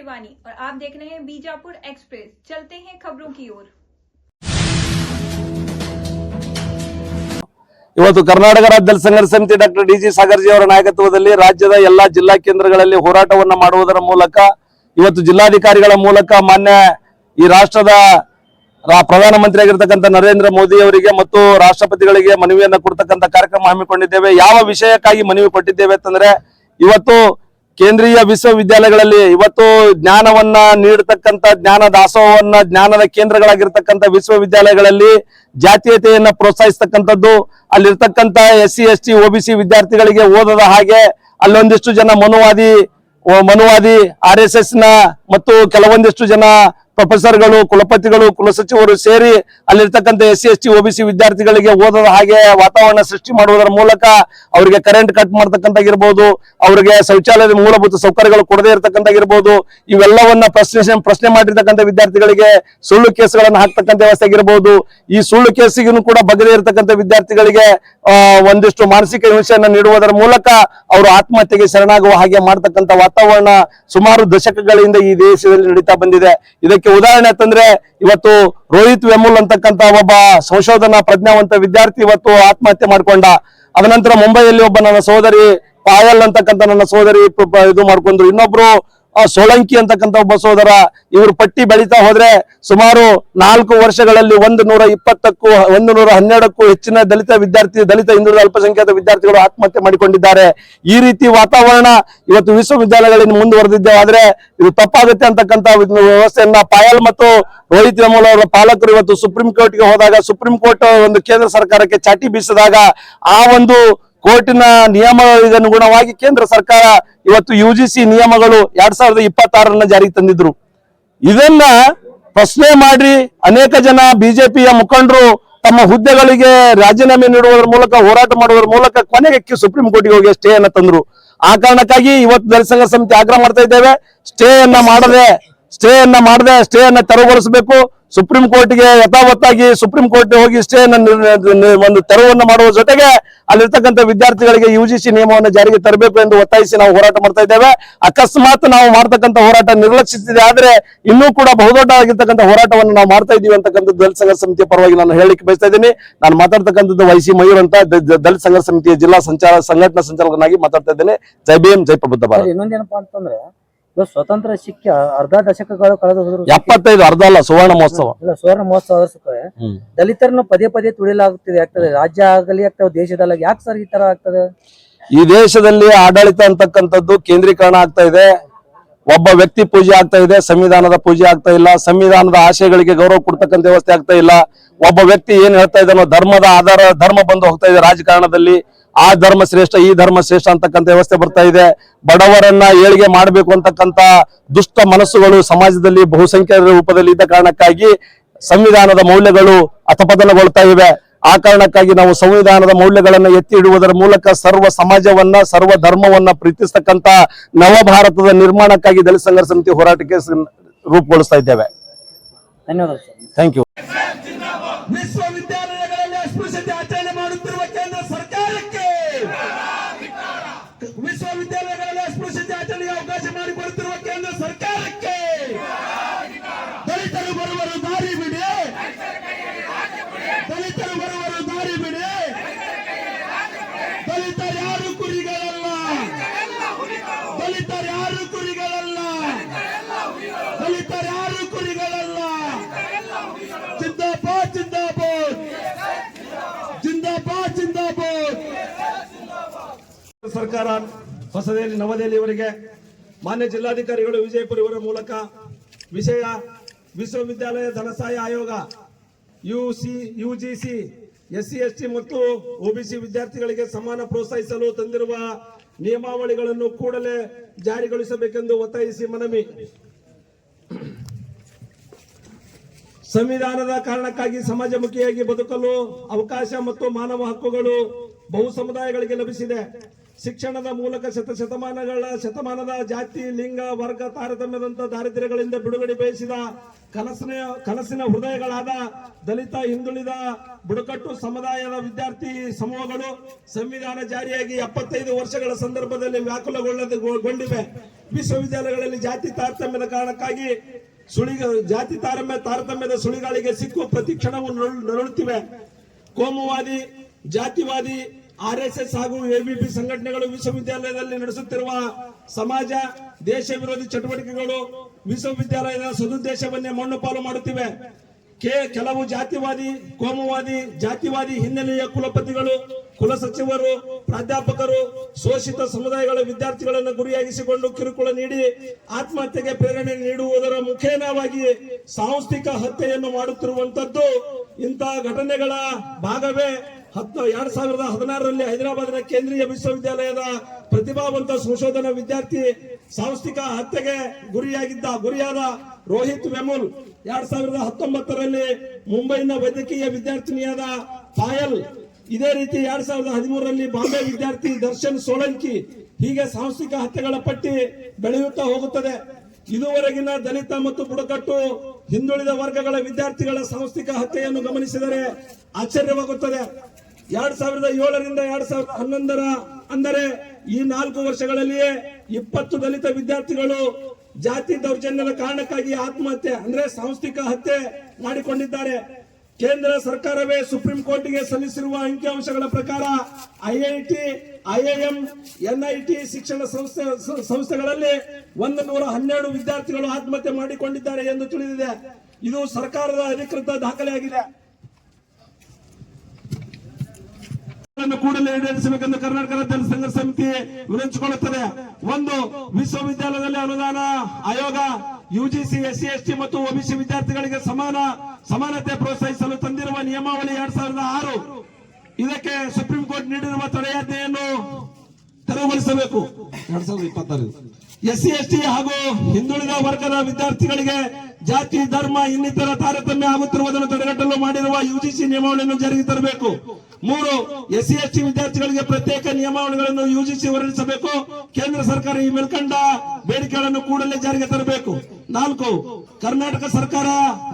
शिवानी और आप देख रहे हैं बीजापुर एक्सप्रेस। चलते हैं खबरों की ओर। ಇವತ್ತು ಕರ್ನಾಟಕ ರಾಜ್ಯ ದಲಿತ ಸಂಘರ್ಷ ಸಮಿತಿ ಡಾಕ್ಟರ್ ಡಿ.ಜಿ. ಸಾಗರ್ಜಿ ಅವರ ನಾಯಕತ್ವದಲ್ಲಿ ರಾಜ್ಯದ ಎಲ್ಲಾ ಜಿಲ್ಲಾ ಕೇಂದ್ರಗಳಲ್ಲಿ ಹೋರಾಟವನ್ನು ಮಾಡುವುದರ ಮೂಲಕ ಇವತ್ತು ಜಿಲ್ಲಾಧಿಕಾರಿಗಳ ಮೂಲಕ ಮಾನ್ಯ ಈ ರಾಷ್ಟ್ರದ ಪ್ರಧಾನಮಂತ್ರಿ ಆಗಿರತಕ್ಕಂತ ನರೇಂದ್ರ ಮೋದಿ ಅವರಿಗೆ ಮತ್ತು ರಾಷ್ಟ್ರಪತಿಗಳಿಗೆ ಮನವಿಯನ್ನು ಕೊಡ್ತಕ್ಕಂತ ಕಾರ್ಯಕ್ರಮ ಹಮ್ಮಿಕೊಂಡಿದ್ದೇವೆ। ಯಾವ ವಿಷಯಕ್ಕಾಗಿ ಮನವಿ ಕೊಟ್ಟಿದ್ದೇವೆ ಅಂತಂದ್ರೆ ಇವತ್ತು ಕೇಂದ್ರೀಯ ವಿಶ್ವವಿದ್ಯಾಲಯಗಳಲ್ಲಿ ಇವತ್ತು ಜ್ಞಾನವನ್ನ ನೀಡತಕ್ಕಂತ ಜ್ಞಾನ ದಾಸೋಹವನ್ನ ಜ್ಞಾನದ ಕೇಂದ್ರಗಳಾಗಿರ್ತಕ್ಕಂಥ ವಿಶ್ವವಿದ್ಯಾಲಯಗಳಲ್ಲಿ ಜಾತೀಯತೆಯನ್ನ ಪ್ರೋತ್ಸಾಹಿಸತಕ್ಕಂಥದ್ದು, ಅಲ್ಲಿರ್ತಕ್ಕಂಥ SC ST OBC ವಿದ್ಯಾರ್ಥಿಗಳಿಗೆ ಓದದ ಹಾಗೆ ಅಲ್ಲೊಂದಿಷ್ಟು ಜನ ಮನುವಾದಿ RSS ನ ಮತ್ತು ಕೆಲವೊಂದಿಷ್ಟು ಜನ ಪ್ರೊಫೆಸರ್ಗಳು, ಕುಲಪತಿಗಳು, ಕುಲಸಚಿವರು ಸೇರಿ ಅಲ್ಲಿರ್ತಕ್ಕಂಥ SC ST OBC ವಿದ್ಯಾರ್ಥಿಗಳಿಗೆ ಓದದ ಹಾಗೆ ವಾತಾವರಣ ಸೃಷ್ಟಿ ಮಾಡುವುದರ ಮೂಲಕ ಅವರಿಗೆ ಕರೆಂಟ್ ಕಟ್ ಮಾಡ್ತಕ್ಕಂತಾಗಿರ್ಬೋದು, ಅವರಿಗೆ ಶೌಚಾಲಯದ ಮೂಲಭೂತ ಸೌಕರ್ಯಗಳು ಕೊಡದೇ ಇರತಕ್ಕಂತಾಗಿರ್ಬೋದು, ಇವೆಲ್ಲವನ್ನ ಪ್ರಶ್ನೆ ಮಾಡಿರ್ತಕ್ಕಂಥ ವಿದ್ಯಾರ್ಥಿಗಳಿಗೆ ಸುಳ್ಳು ಕೇಸುಗಳನ್ನು ಹಾಕ್ತಕ್ಕಂಥ ವ್ಯವಸ್ಥೆ ಆಗಿರ್ಬೋದು। ಈ ಸುಳ್ಳು ಕೇಸಿಗೂ ಕೂಡ ಬಗೆದೇ ಇರತಕ್ಕಂಥ ವಿದ್ಯಾರ್ಥಿಗಳಿಗೆ ಒಂದಿಷ್ಟು ಮಾನಸಿಕ ಹಿಂಸೆಯನ್ನು ನೀಡುವುದರ ಮೂಲಕ ಅವರು ಆತ್ಮಹತ್ಯೆಗೆ ಶರಣಾಗುವ ಹಾಗೆ ಮಾಡ್ತಕ್ಕಂಥ ವಾತಾವರಣ ಸುಮಾರು ದಶಕಗಳಿಂದ ಈ ದೇಶದಲ್ಲಿ ನಡೀತಾ ಬಂದಿದೆ। ಇದಕ್ಕೆ ಉದಾಹರಣೆ ಅಂತಂದ್ರೆ ಇವತ್ತು ರೋಹಿತ್ ವೆಮುಲ್ ಅಂತಕ್ಕಂತ ಒಬ್ಬ ಸಂಶೋಧನಾ ಪ್ರಜ್ಞಾವಂತ ವಿದ್ಯಾರ್ಥಿ ಇವತ್ತು ಆತ್ಮಹತ್ಯೆ ಮಾಡ್ಕೊಂಡ। ಅದ ನಂತರ ಮುಂಬೈಯಲ್ಲಿ ಒಬ್ಬ ನನ್ನ ಸಹೋದರಿ ಪಾಯಲ್ ಅಂತಕ್ಕಂಥ ನನ್ನ ಸಹೋದರಿ ಇದು ಮಾಡ್ಕೊಂಡ್ರು। ಇನ್ನೊಬ್ರು ಸೋಳಂಕಿ ಅಂತಕ್ಕಂಥ ಒಬ್ಬ ಸಹೋದರ। ಇವರು ಪಟ್ಟಿ ಬೆಳೀತಾ ಹೋದ್ರೆ ಸುಮಾರು 4 ವರ್ಷಗಳಲ್ಲಿ 120ಕ್ಕೂ 112ಕ್ಕೂ ಹೆಚ್ಚಿನ ದಲಿತ ಹಿಂದುಳಿದ ಅಲ್ಪಸಂಖ್ಯಾತ ವಿದ್ಯಾರ್ಥಿಗಳು ಆತ್ಮಹತ್ಯೆ ಮಾಡಿಕೊಂಡಿದ್ದಾರೆ। ಈ ರೀತಿ ವಾತಾವರಣ ಇವತ್ತು ವಿಶ್ವವಿದ್ಯಾಲಯಗಳಲ್ಲಿ ಮುಂದುವರೆದಿದ್ದೇವೆ, ಆದ್ರೆ ಇದು ತಪ್ಪಾಗುತ್ತೆ ಅಂತಕ್ಕಂಥ ವ್ಯವಸ್ಥೆಯನ್ನ ಪಾಯಲ್ ಮತ್ತು ರೋಹಿತ್ ವೆಮುಲ್ ಅವರ ಪಾಲಕರು ಇವತ್ತು ಸುಪ್ರೀಂ ಕೋರ್ಟ್ಗೆ ಹೋದಾಗ ಸುಪ್ರೀಂ ಕೋರ್ಟ್ ಒಂದು ಕೇಂದ್ರ ಸರ್ಕಾರಕ್ಕೆ ಚಾಟಿ ಬೀಸಿದಾಗ ಆ ಒಂದು ಕೋರ್ಟಿನ ನಿಯಮಗಳಿಗೆ ಅನುಗುಣವಾಗಿ ಕೇಂದ್ರ ಸರ್ಕಾರ ಇವತ್ತು UGC ನಿಯಮಗಳು 2026 ಜಾರಿಗೆ ತಂದಿದ್ರು। ಇದನ್ನ ಪ್ರಶ್ನೆ ಮಾಡಿ ಅನೇಕ ಜನ ಬಿಜೆಪಿಯ ಮುಖಂಡರು ತಮ್ಮ ಹುದ್ದೆಗಳಿಗೆ ರಾಜೀನಾಮೆ ನೀಡುವುದರ ಮೂಲಕ ಹೋರಾಟ ಮಾಡುವುದರ ಮೂಲಕ ಕೊನೆಗೆ ಸುಪ್ರೀಂ ಕೋರ್ಟ್ಗೆ ಹೋಗಿ ಸ್ಟೇ ಅನ್ನ ತಂದ್ರು। ಆ ಕಾರಣಕ್ಕಾಗಿ ಇವತ್ತು ದಲಿತ ಸಂಘರ್ಷ ಸಮಿತಿ ಆಗ್ರಹ ಮಾಡ್ತಾ ಇದ್ದೇವೆ, ಸ್ಟೇ ಅನ್ನ ತೆರವುಗೊಳಿಸಬೇಕು। ಸುಪ್ರೀಂ ಕೋರ್ಟ್ಗೆ ಯಥಾವತ್ತಾಗಿ ಸುಪ್ರೀಂ ಕೋರ್ಟ್ ಹೋಗಿ ಸ್ಟೇ ಒಂದು ತೆರವನ್ನು ಮಾಡುವ ಜೊತೆಗೆ ಅಲ್ಲಿರ್ತಕ್ಕಂಥ ವಿದ್ಯಾರ್ಥಿಗಳಿಗೆ UGC ನಿಯಮವನ್ನು ಜಾರಿಗೆ ತರಬೇಕು ಎಂದು ಒತ್ತಾಯಿಸಿ ನಾವು ಹೋರಾಟ ಮಾಡ್ತಾ ಇದ್ದೇವೆ। ಅಕಸ್ಮಾತ್ ನಾವು ಮಾಡ್ತಕ್ಕಂಥ ಹೋರಾಟ ನಿರ್ಲಕ್ಷಿಸಿದೆ ಆದ್ರೆ ಇನ್ನೂ ಕೂಡ ಬಹುದೊಡ್ಡ ಆಗಿರ್ತಕ್ಕಂಥ ಹೋರಾಟವನ್ನು ನಾವು ಮಾಡ್ತಾ ಇದೀವಿ ಅಂತಕ್ಕಂಥದ್ದು ದಲಿತ ಸಂಘರ್ಷ ಸಮಿತಿಯ ಪರವಾಗಿ ನಾನು ಹೇಳಲಿಕ್ಕೆ ಬಯಸ್ತಾ ಇದ್ದೀನಿ। ನಾನು ಮಾತಾಡ್ತಕ್ಕಂಥದ್ದು YC ಮಯೂರ್ ಅಂತ ದಲಿತ ಸಂಘರ್ಷ ಸಮಿತಿಯ ಜಿಲ್ಲಾ ಸಂಘಟನಾ ಸಂಚಾಲಕನಾಗಿ ಮಾತಾಡ್ತಾ ಇದ್ದೇನೆ। ಜೈ ಭೀಮ್, ಜೈ ಪ್ರಬುದ್ಧ ಭಾರತ। ಇನ್ನೊಂದೇನಪ್ಪಾ ಅಂತಂದ್ರೆ ಸ್ವತಂತ್ರ ಸಿಕ್ಕಿ ಅರ್ಧ ದಶಕಗಳು ಕಳೆದು ಹೋದ್ರು, 75 ಅರ್ಧ ಅಲ್ಲ ಸುವರ್ಣ ಮಹೋತ್ಸವ ದಲಿತರನ್ನು ಪದೇ ಪದೇ ತುಳಿಲಾಗುತ್ತಿದೆ ಆಗ್ತದೆ, ರಾಜ್ಯ ಆಗಲಿ ಆಗ್ತದೆ ದೇಶದಲ್ಲಿ। ಯಾಕೆ ಸರ್ ಈ ತರ ಆಗ್ತದೆ? ಈ ದೇಶದಲ್ಲಿ ಆಡಳಿತ ಅಂತಕ್ಕಂಥದ್ದು ಕೇಂದ್ರೀಕರಣ ಆಗ್ತಾ ಇದೆ, ಒಬ್ಬ ವ್ಯಕ್ತಿ ಪೂಜೆ ಆಗ್ತಾ ಇದೆ, ಸಂವಿಧಾನದ ಪೂಜೆ ಆಗ್ತಾ ಇಲ್ಲ, ಸಂವಿಧಾನದ ಆಶಯಗಳಿಗೆ ಗೌರವ ಕೊಡ್ತಕ್ಕಂಥ ವ್ಯವಸ್ಥೆ ಆಗ್ತಾ ಇಲ್ಲ। ಒಬ್ಬ ವ್ಯಕ್ತಿ ಏನ್ ಹೇಳ್ತಾ ಇದ್ದಾನೋ ಧರ್ಮದ ಆಧಾರ ಧರ್ಮ ಬಂದು ಹೋಗ್ತಾ ಇದೆ ರಾಜಕಾರಣದಲ್ಲಿ, ಆ ಧರ್ಮ ಶ್ರೇಷ್ಠ ಈ ಧರ್ಮ ಶ್ರೇಷ್ಠ ಅಂತಕ್ಕಂಥ ವ್ಯವಸ್ಥೆ ಬರ್ತಾ ಇದೆ। ಬಡವರನ್ನ ಏಳಿಗೆ ಮಾಡಬೇಕು ಅಂತಕ್ಕಂಥ ದುಷ್ಟ ಮನಸ್ಸುಗಳು ಸಮಾಜದಲ್ಲಿ ಬಹುಸಂಖ್ಯಾತರ ರೂಪದಲ್ಲಿ ಇದ್ದ ಕಾರಣಕ್ಕಾಗಿ ಸಂವಿಧಾನದ ಮೌಲ್ಯಗಳು ಅಧಪತನಗೊಳ್ತಾ ಇವೆ। ಆ ಕಾರಣಕ್ಕಾಗಿ ನಾವು ಸಂವಿಧಾನದ ಮೌಲ್ಯಗಳನ್ನು ಎತ್ತಿ ಇಡುವುದರ ಮೂಲಕ ಸರ್ವ ಸಮಾಜವನ್ನ ಸರ್ವ ಧರ್ಮವನ್ನ ಪ್ರೀತಿಸ್ತಕ್ಕಂಥ ನವ ಭಾರತದ ನಿರ್ಮಾಣಕ್ಕಾಗಿ ದಲಿತ ಸಂಘರ್ಷ ಸಮಿತಿ ಹೋರಾಟಕ್ಕೆ ರೂಪುಗೊಳಿಸ್ತಾ ಇದ್ದೇವೆ। ಧನ್ಯವಾದ, ಥ್ಯಾಂಕ್ ಯು। ವಿಶ್ವವಿದ್ಯಾಲಯಗಳಲ್ಲಿ ಅಸ್ಪೃಶ್ಯತೆ ಆಚರಣೆ ಮಾಡುತ್ತಿರುವ ಕೇಂದ್ರ ಸರ್ಕಾರಕ್ಕೆ, ವಿಶ್ವವಿದ್ಯಾಲಯಗಳಲ್ಲಿ ಅಸ್ಪೃಶ್ಯತೆ ಆಚರಣೆಗೆ ಅವಕಾಶ ಮಾಡಿಕೊಡುತ್ತಿರುವ ಕೇಂದ್ರ ಸರ್ಕಾರಕ್ಕೆ ದಲಿತರು ಬರುವರು ದಾರಿ ಬಿಡಿ, ದಲಿತರು ಬರುವರು ದಾರಿ ಬಿಡಿ, ದಲಿತರ್ಯಾರು ಕುರಿಗಳಲ್ಲ, ದಲಿತರ್ಯಾರು ಕುರಿಗಳಲ್ಲ, ದಲಿತರ್ಯಾರು ಕುರಿಗಳಲ್ಲ। ಜಿಂದಾಬಾದ್ ಜಿಂದಾಬಾದ್ ಜಿಂದಾಬಾದ್ ಜಿಂದಾಬಾದ್। ಸರ್ಕಾರ ಹೊಸದೆಯಲ್ಲಿ ನವದೆಹಲಿಯವರಿಗೆ ಮಾನ್ಯ ಜಿಲ್ಲಾಧಿಕಾರಿಗಳು ವಿಜಯಪುರ ಇವರ ಮೂಲಕ ವಿಷಯ ವಿಶ್ವವಿದ್ಯಾಲಯ ಧನಸಹಾಯ ಆಯೋಗ UGC SC ST ಮತ್ತು OBC ವಿದ್ಯಾರ್ಥಿಗಳಿಗೆ ಸಮಾನ ಪ್ರೋತ್ಸಾಹಿಸಲು ತಂದಿರುವ ನಿಯಮಾವಳಿಗಳನ್ನು ಕೂಡಲೇ ಜಾರಿಗೊಳಿಸಬೇಕೆಂದು ಒತ್ತಾಯಿಸಿ ಮನವಿ। ಸಂವಿಧಾನದ ಕಾರಣಕ್ಕಾಗಿ ಸಮಾಜಮುಖಿಯಾಗಿ ಬದುಕಲು ಅವಕಾಶ ಮತ್ತು ಮಾನವ ಹಕ್ಕುಗಳು ಬಹು ಸಮುದಾಯಗಳಿಗೆ ಲಭಿಸಿದೆ। ಶಿಕ್ಷಣದ ಮೂಲಕ ಶತಮಾನದ ಜಾತಿ ಲಿಂಗ ವರ್ಗ ತಾರತಮ್ಯದಂತ ದಾರಿದ್ರ್ಯಗಳಿಂದ ಬಿಡುಗಡೆ ಬಯಸಿದ ಕನಸಿನ ಹೃದಯಗಳಾದ ದಲಿತ ಹಿಂದುಳಿದ ಬುಡಕಟ್ಟು ಸಮುದಾಯದ ವಿದ್ಯಾರ್ಥಿ ಸಮೂಹಗಳು ಸಂವಿಧಾನ ಜಾರಿಯಾಗಿ 75 ವರ್ಷಗಳ ಸಂದರ್ಭದಲ್ಲಿ ವ್ಯಾಕುಲಗೊಂಡಿವೆ। ವಿಶ್ವವಿದ್ಯಾಲಯಗಳಲ್ಲಿ ಜಾತಿ ತಾರತಮ್ಯದ ಕಾರಣಕ್ಕಾಗಿ ತಾರತಮ್ಯದ ಸುಳಿಗಾಳಿಗೆ ಸಿಕ್ಕು ಪ್ರತಿ ಕ್ಷಣವೂ ನರಳುತ್ತಿವೆ. ಕೋಮುವಾದಿ, ಜಾತಿವಾದಿ, RSS ಹಾಗೂ ABP ಸಂಘಟನೆಗಳು ವಿಶ್ವವಿದ್ಯಾಲಯದಲ್ಲಿ ನಡೆಸುತ್ತಿರುವ ಸಮಾಜ ದೇಶ ವಿರೋಧಿ ಚಟುವಟಿಕೆಗಳು ವಿಶ್ವವಿದ್ಯಾಲಯದ ಸದುದ್ದೇಶವನ್ನೇ ಮಣ್ಣುಪಾಲು ಮಾಡುತ್ತಿವೆ. ಕೆಲವು ಜಾತಿವಾದಿ, ಕೋಮುವಾದಿ, ಜಾತಿವಾದಿ ಹಿನ್ನೆಲೆಯ ಕುಲಪತಿಗಳು, ಕುಲಸಚಿವರು, ಪ್ರಾಧ್ಯಾಪಕರು ಶೋಷಿತ ಸಮುದಾಯಗಳ ವಿದ್ಯಾರ್ಥಿಗಳನ್ನು ಗುರಿಯಾಗಿಸಿಕೊಂಡು ಕಿರುಕುಳ ನೀಡಿ ಆತ್ಮಹತ್ಯೆಗೆ ಪ್ರೇರಣೆ ನೀಡುವುದರ ಮುಖೇನವಾಗಿ ಸಾಂಸ್ಥಿಕ ಹತ್ಯೆಯನ್ನು ಮಾಡುತ್ತಿರುವಂತದ್ದು. ಇಂತಹ ಘಟನೆಗಳ ಭಾಗವೇ 2016ರಲ್ಲಿ ಹೈದರಾಬಾದಿನ ಕೇಂದ್ರೀಯ ವಿಶ್ವವಿದ್ಯಾಲಯದ ಪ್ರತಿಭಾವಂತ ಸಂಶೋಧನಾ ವಿದ್ಯಾರ್ಥಿ ಸಾಂಸ್ಥಿಕ ಹತ್ಯೆಗೆ ಗುರಿಯಾದ ರೋಹಿತ್ ವೆಮುಲ್, 2019ರಲ್ಲಿ ಮುಂಬೈನ ವೈದ್ಯಕೀಯ ವಿದ್ಯಾರ್ಥಿನಿಯಾದ ಪಾಯಲ್, ಇದೇ ರೀತಿ 2013ರಲ್ಲಿ ಬಾಂಬೆ ವಿದ್ಯಾರ್ಥಿ ದರ್ಶನ್ ಸೋಳಂಕಿ. ಹೀಗೆ ಸಾಂಸ್ಥಿಕ ಹತ್ಯೆಗಳ ಪಟ್ಟಿ ಬೆಳೆಯುತ್ತಾ ಹೋಗುತ್ತದೆ. ಇದುವರೆಗಿನ ದಲಿತ ಮತ್ತು ಬುಡಕಟ್ಟು ಹಿಂದುಳಿದ ವರ್ಗಗಳ ವಿದ್ಯಾರ್ಥಿಗಳ ಸಾಂಸ್ಥಿಕ ಹತ್ಯೆಯನ್ನು ಗಮನಿಸಿದರೆ ಆಶ್ಚರ್ಯವಾಗುತ್ತದೆ. 2007ರಿಂದ 2011 ಅಂದರೆ ಈ 4 ವರ್ಷಗಳಲ್ಲಿಯೇ 20 ದಲಿತ ವಿದ್ಯಾರ್ಥಿಗಳು ಜಾತಿ ದೌರ್ಜನ್ಯದ ಕಾರಣಕ್ಕಾಗಿ ಆತ್ಮಹತ್ಯೆ ಅಂದ್ರೆ ಸಾಂಸ್ಥಿಕ ಹತ್ಯೆ ಮಾಡಿಕೊಂಡಿದ್ದಾರೆ. ಕೇಂದ್ರ ಸರ್ಕಾರವೇ ಸುಪ್ರೀಂ ಕೋರ್ಟ್ಗೆ ಸಲ್ಲಿಸಿರುವ ಅಂಕಿಅಂಶಗಳ ಪ್ರಕಾರ IIT, IIM, NIT ಶಿಕ್ಷಣ ಸಂಸ್ಥೆಗಳಲ್ಲಿ 112 ವಿದ್ಯಾರ್ಥಿಗಳು ಆತ್ಮಹತ್ಯೆ ಮಾಡಿಕೊಂಡಿದ್ದಾರೆ ಎಂದು ತಿಳಿದಿದೆ. ಇದು ಸರ್ಕಾರದ ಅಧಿಕೃತ ದಾಖಲೆಯಾಗಿದೆ. ಕೂಡಲೇ ಈಡೇರಿಸಬೇಕೆಂದು ಕರ್ನಾಟಕ ರಾಜ್ಯ ಸಂಘರ್ಷ ಸಮಿತಿ ವಿನಂತಿಸಿಕೊಳ್ಳುತ್ತದೆ. 1. ವಿಶ್ವವಿದ್ಯಾಲಯದಲ್ಲಿ ಅನುದಾನ ಆಯೋಗ UGC, SC, ST ಮತ್ತು OBC ವಿದ್ಯಾರ್ಥಿಗಳಿಗೆ ಸಮಾನತೆ ಪ್ರೋತ್ಸಾಹಿಸಲು ತಂದಿರುವ ನಿಯಮಾವಳಿ 2006 ಇದಕ್ಕೆ ಸುಪ್ರೀಂ ಕೋರ್ಟ್ ನೀಡಿರುವ ತಡೆಯಾಜ್ಞೆಯನ್ನು ತೆರವುಗೊಳಿಸಬೇಕು. 2026 SC, ST ಹಾಗೂ ಹಿಂದುಳಿದ ವರ್ಗದ ವಿದ್ಯಾರ್ಥಿಗಳಿಗೆ ಜಾತಿ, ಧರ್ಮ ಇನ್ನಿತರ ತಾರತಮ್ಯ ಆಗುತ್ತಿರುವುದನ್ನು ತಡೆಗಟ್ಟಲು ಮಾಡಿರುವ UGC ನಿಯಮಾವಳಿಯನ್ನು ಜಾರಿಗೆ ತರಬೇಕು. 3. SC, ST ವಿದ್ಯಾರ್ಥಿಗಳಿಗೆ ಪ್ರತ್ಯೇಕ ನಿಯಮಾವಳಿಗಳನ್ನು UGC ಹೊರಡಿಸಬೇಕು. ಕೇಂದ್ರ ಸರ್ಕಾರ ಈ ಮೇಲ್ಕಂಡ ಬೇಡಿಕೆಗಳನ್ನು ಕೂಡಲೇ ಜಾರಿಗೆ ತರಬೇಕು. 4. ಕರ್ನಾಟಕ ಸರ್ಕಾರ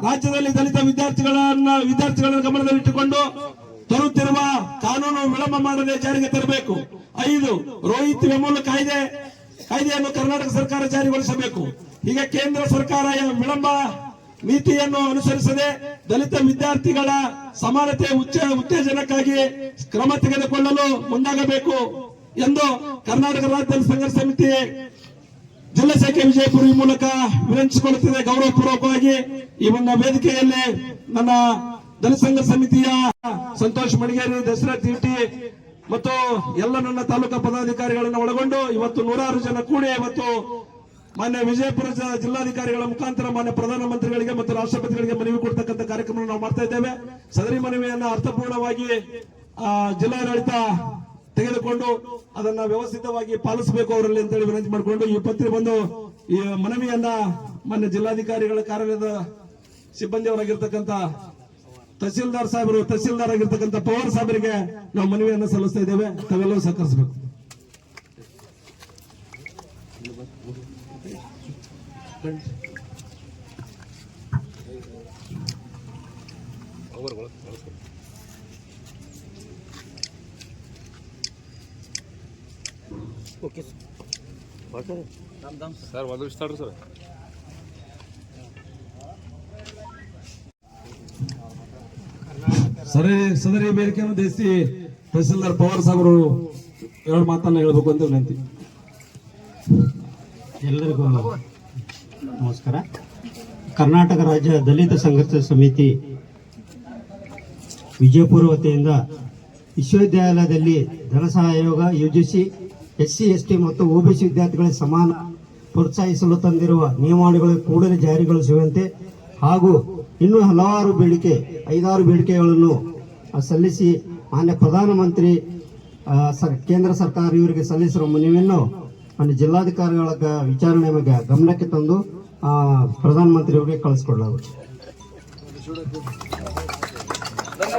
ರಾಜ್ಯದಲ್ಲಿ ದಲಿತ ವಿದ್ಯಾರ್ಥಿಗಳನ್ನು ಗಮನದಲ್ಲಿಟ್ಟುಕೊಂಡು ತರುತ್ತಿರುವ ಕಾನೂನು ವಿಳಂಬ ಮಾಡದೆ ಜಾರಿಗೆ ತರಬೇಕು. 5. ರೋಹಿತ್ ವೆಮುಲ್ ಕಾಯ್ದೆಯನ್ನು ಕರ್ನಾಟಕ ಸರ್ಕಾರ ಜಾರಿಗೊಳಿಸಬೇಕು. ಹೀಗೆ ಕೇಂದ್ರ ಸರ್ಕಾರ ವಿಳಂಬ ನೀತಿಯನ್ನು ಅನುಸರಿಸದೆ ದಲಿತ ವಿದ್ಯಾರ್ಥಿಗಳ ಸಮಾನತೆ ಉತ್ತೇಜನಕ್ಕಾಗಿ ಕ್ರಮ ತೆಗೆದುಕೊಳ್ಳಲು ಮುಂದಾಗಬೇಕು ಎಂದು ಕರ್ನಾಟಕ ರಾಜ್ಯ ಸಂಘರ್ಷ ಸಮಿತಿ ಜಿಲ್ಲಾ ಶಾಖೆ ವಿಜಯಪುರ ಈ ಮೂಲಕ ವಿನಂತಿಸಿಕೊಳ್ಳುತ್ತಿದೆ. ಗೌರವಪೂರ್ವಕವಾಗಿ ಈ ಒಂದು ವೇದಿಕೆಯಲ್ಲಿ ನನ್ನ ದಲಿತ ಸಂಘರ್ಷ ಸಮಿತಿಯ ಸಂತೋಷ್ ಮಡಿಗೇರಿ, ದಶರಥ್ ತೀಟಿ ಮತ್ತು ಎಲ್ಲ ನನ್ನ ತಾಲೂಕಾ ಪದಾಧಿಕಾರಿಗಳನ್ನು ಒಳಗೊಂಡು ಇವತ್ತು 106 ಜನ ಕೂಡಿ ಇವತ್ತು ಮಾನ್ಯ ವಿಜಯಪುರ ಜಿಲ್ಲಾಧಿಕಾರಿಗಳ ಮುಖಾಂತರ ಮಾನ್ಯ ಪ್ರಧಾನಮಂತ್ರಿಗಳಿಗೆ ಮತ್ತು ರಾಷ್ಟ್ರಪತಿಗಳಿಗೆ ಮನವಿ ಕೊಡ್ತಕ್ಕಂಥ ಕಾರ್ಯಕ್ರಮ ನಾವು ಮಾಡ್ತಾ ಇದ್ದೇವೆ. ಸದರಿ ಮನವಿಯನ್ನ ಅರ್ಥಪೂರ್ಣವಾಗಿ ಜಿಲ್ಲಾಡಳಿತ ತೆಗೆದುಕೊಂಡು ಅದನ್ನ ವ್ಯವಸ್ಥಿತವಾಗಿ ಪಾಲಿಸಬೇಕು ಅವರಲ್ಲಿ ಅಂತೇಳಿ ವಿನಂತಿ ಮಾಡಿಕೊಂಡು ಈ ಪತ್ರಿಕೆ ಬಂದು ಈ ಮನವಿಯನ್ನ ಮಾನ್ಯ ಜಿಲ್ಲಾಧಿಕಾರಿಗಳ ಕಾರ್ಯಾಲಯದ ಸಿಬ್ಬಂದಿಯವರಾಗಿರ್ತಕ್ಕಂಥ ತಹಸೀಲ್ದಾರ್ ಆಗಿರ್ತಕ್ಕಂಥ ಪವಾರ್ ಸಾಹೇಬರಿಗೆ ನಾವು ಮನವಿಯನ್ನು ಸಲ್ಲಿಸ್ತಾ ಇದ್ದೇವೆ. ತಾವೆಲ್ಲರೂ ಸಹಕರಿಸಬೇಕು. ಓಕೆ ಸರ್, ಒಂದು ಸ್ಟಾರ್ಟ್ ಸರ್. ಸದರಿ ಬೇಡಿಕೆಯನ್ನು ಉದ್ದೇಶಿಸಿ ತಹಸೀಲ್ದಾರ್ ಪವಾರ್ ಸಾಹೇಬರು 2 ಮಾತನ್ನ ಹೇಳಬೇಕು ಅಂತ ವಿನಂತಿ. ಎಲ್ಲರಿಗೂ ನಮಸ್ಕಾರ. ಕರ್ನಾಟಕ ರಾಜ್ಯ ದಲಿತ ಸಂಘರ್ಷ ಸಮಿತಿ ವಿಜಯಪುರ ವತಿಯಿಂದ ವಿಶ್ವವಿದ್ಯಾಲಯದಲ್ಲಿ ಧನ ಸಹಾಯ ಆಯೋಗ UGC, SC, ST ಮತ್ತು OBC ವಿದ್ಯಾರ್ಥಿಗಳಿಗೆ ಸಮಾನ ಪ್ರೋತ್ಸಾಹಿಸಲು ತಂದಿರುವ ನಿಯಮಾವಳಿಗಳು ಕೂಡಲೇ ಜಾರಿಗೊಳಿಸುವಂತೆ ಹಾಗೂ ಇನ್ನೂ ಹಲವಾರು 5-6 ಬೇಡಿಕೆಗಳನ್ನು ಸಲ್ಲಿಸಿ ಮಾನ್ಯ ಪ್ರಧಾನಮಂತ್ರಿ ಕೇಂದ್ರ ಸರ್ಕಾರ ಇವರಿಗೆ ಸಲ್ಲಿಸಿರುವ ಮನವಿಯನ್ನು ಮಾನ್ಯ ಜಿಲ್ಲಾಧಿಕಾರಿಗಳ ವಿಚಾರಣೆ ಗಮನಕ್ಕೆ ತಂದು ಪ್ರಧಾನಮಂತ್ರಿ ಅವರಿಗೆ ಕಳಿಸಿಕೊಡಲಾಗುತ್ತದೆ.